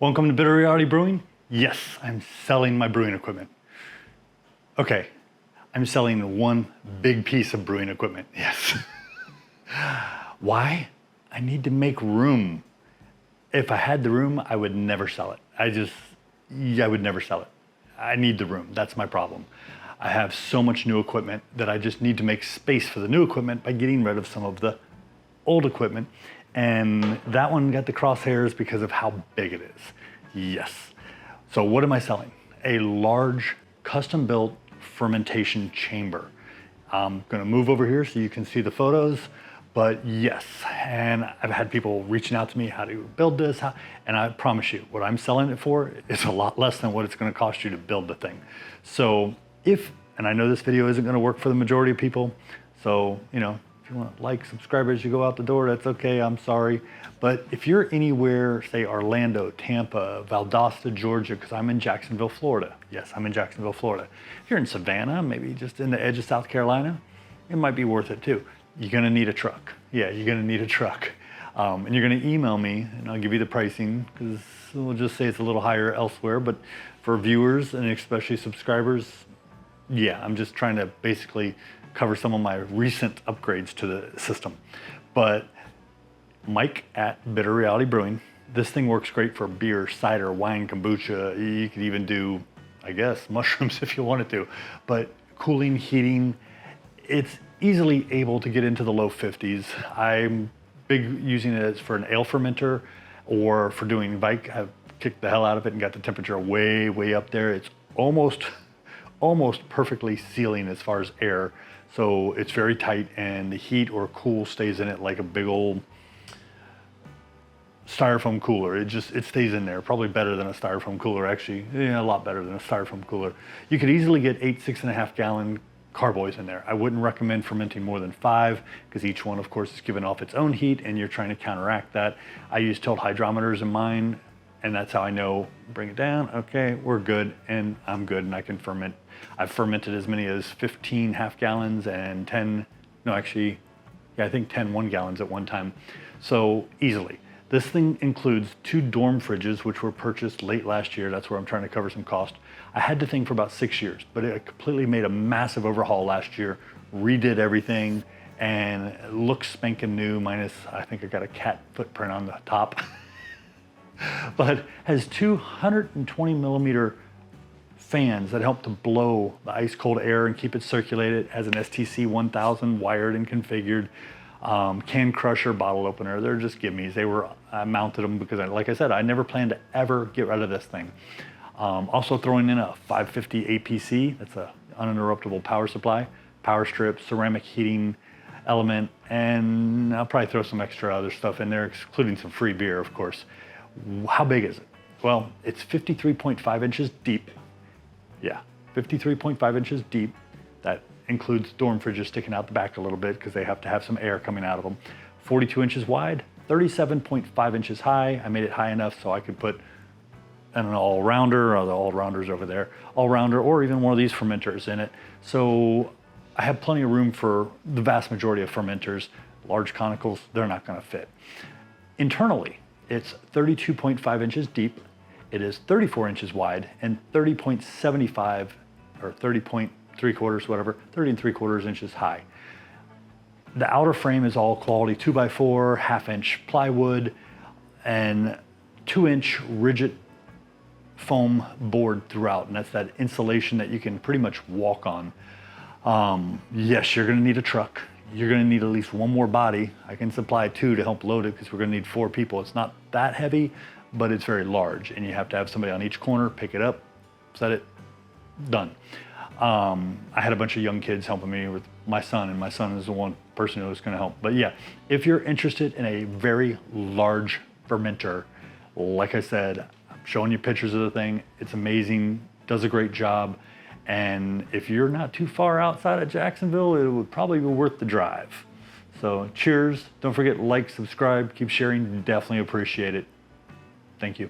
Welcome to Bitter Reality Brewing. Yes, I'm selling my brewing equipment. Okay, I'm selling one big piece of brewing equipment, yes. Why? I need to make room. If I had the room, I would never sell it. I would never sell it. I need the room, that's my problem. I have so much new equipment that I just need to make space for the new equipment by getting rid of some of the old equipment. And that one got the crosshairs because of how big it is. Yes. So what am I selling? A large custom-built fermentation chamber. I'm gonna move over here so you can see the photos, but yes. And I've had people reaching out to me, how to build this, and I promise you, what I'm selling it for is a lot less than what it's gonna cost you to build the thing. So and I know this video isn't gonna work for the majority of people, so, you know, if you want to like, subscribe as you go out the door, that's okay, I'm sorry. But if you're anywhere, say Orlando, Tampa, Valdosta, Georgia, because I'm in Jacksonville, Florida. Yes, I'm in Jacksonville, Florida. If you're in Savannah, maybe just in the edge of South Carolina, it might be worth it too. You're gonna need a truck. Yeah, you're gonna need a truck. And you're gonna email me and I'll give you the pricing, because we'll just say it's a little higher elsewhere, but for viewers and especially subscribers, yeah, I'm just trying to basically cover some of my recent upgrades to the system. But Mike at Bitter Reality Brewing, this thing works great for beer, cider, wine, kombucha. You could even do, I guess, mushrooms if you wanted to. But cooling, heating, it's easily able to get into the low 50s. I'm big using it as for an ale fermenter or for doing Vike. I've kicked the hell out of it and got the temperature way, way up there. It's almost perfectly sealing as far as air. So it's very tight and the heat or cool stays in it like a big old styrofoam cooler. It stays in there, probably better than a styrofoam cooler actually. Yeah, a lot better than a styrofoam cooler. You could easily get 8 6.5 gallon carboys in there. I wouldn't recommend fermenting more than 5 because each one of course is giving off its own heat and you're trying to counteract that. I use tilt hydrometers in mine and that's how I know, bring it down, okay, we're good, and I'm good and I can ferment. I've fermented as many as 15 half gallons and 10, no actually, yeah, I think 10 1 gallons at one time. So easily. This thing includes 2 dorm fridges, which were purchased late last year. That's where I'm trying to cover some cost. I had the thing for about 6 years, but it completely made a massive overhaul last year, redid everything, and it looks spanking new, minus, I think I got a cat footprint on the top. But has 220 millimeter fans that help to blow the ice cold air and keep it circulated. It has an STC 1000 wired and configured. Can crusher, bottle opener, they're just gimmies. I mounted them because like I said, I never planned to ever get rid of this thing. Also throwing in a 550 APC, that's a uninterruptible power supply, power strip, ceramic heating element, and I'll probably throw some extra other stuff in there, including some free beer, of course. How big is it? Well, it's 53.5 inches deep. Yeah, 53.5 inches deep. That includes dorm fridges sticking out the back a little bit because they have to have some air coming out of them. 42 inches wide, 37.5 inches high. I made it high enough so I could put an all-rounder, or the all-rounders over there, all-rounder, or even one of these fermenters in it. So I have plenty of room for the vast majority of fermenters. Large conicals, they're not gonna fit. Internally, it's 32.5 inches deep. It is 34 inches wide and 30.75 or 30.75, whatever, 30 3/4 inches high. The outer frame is all quality 2x4, 1/2 inch plywood, and 2-inch rigid foam board throughout. And that's that insulation that you can pretty much walk on. Yes, you're gonna need a truck. You're gonna need at least one more body. I can supply 2 to help load it because we're gonna need 4 people. It's not that heavy, but it's very large and you have to have somebody on each corner, pick it up, set it, done. I had a bunch of young kids helping me with my son, and my son is the one person who was gonna help. But yeah, if you're interested in a very large fermenter, like I said, I'm showing you pictures of the thing. It's amazing, does a great job. And if you're not too far outside of Jacksonville, it would probably be worth the drive. So cheers, don't forget to like, subscribe, keep sharing, definitely appreciate it. Thank you.